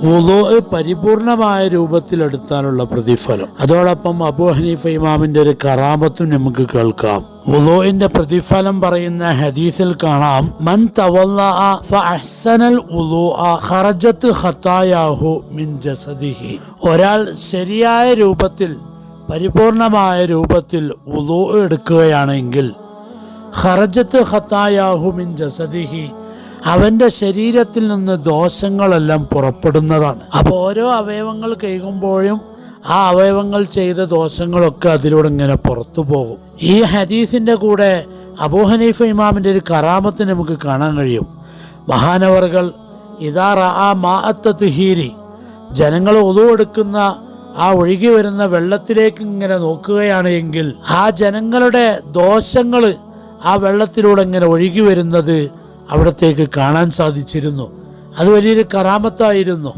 വുളൂ പരിപൂർണമായ രൂപത്തിലെടുത്താലുള്ള പ്രതിഫലം. അതോടൊപ്പം അബൂ ഹനീഫ ഇമാമിന്റെ ഒരു കറാമത്തും നമുക്ക് കേൾക്കാം. വുളൂഇന്റെ പ്രതിഫലം പറയുന്ന ഹദീസിൽ കാണാം, മൻ തവല്ലഅ ഫഅഹ്സനൽ വുളൂഅ ഖറജത് ഖതായാഹു മിൻ ജസദിഹി. ഒരാൾ ശരിയായ രൂപത്തിൽ പരിപൂർണമായ രൂപത്തിൽ വുളൂ എടുക്കുകയാണെങ്കിൽ ഖറജത് ഖതായാഹു മിൻ ജസദിഹി, അവന്റെ ശരീരത്തിൽ നിന്ന് ദോഷങ്ങളെല്ലാം പുറപ്പെടുന്നതാണ്. അപ്പോൾ ഓരോ അവയവങ്ങൾ കഴുകുമ്പോഴും ആ അവയവങ്ങൾ ചെയ്ത ദോഷങ്ങളൊക്കെ അതിലൂടെ ഇങ്ങനെ പുറത്തു പോകും. ഈ ഹദീസിന്റെ കൂടെ അബൂ ഹനീഫ ഇമാമിന്റെ ഒരു കറാമത്ത് നമുക്ക് കാണാൻ കഴിയും. മഹാനവറുകൾ ഇദാ റഅ മാഅത്ത തഹീരി, ജനങ്ങൾ ഒളു എടുക്കുന്ന ആ ഒഴുകി വരുന്ന വെള്ളത്തിലേക്ക് ഇങ്ങനെ നോക്കുകയാണ് എങ്കിൽ ആ ജനങ്ങളുടെ ദോഷങ്ങൾ ആ വെള്ളത്തിലൂടെ ഇങ്ങനെ ഒഴുകി വരുന്നത് അവിടത്തേക്ക് കാണാൻ സാധിച്ചിരുന്നു. അത് വലിയൊരു കറാമത്തായിരുന്നു.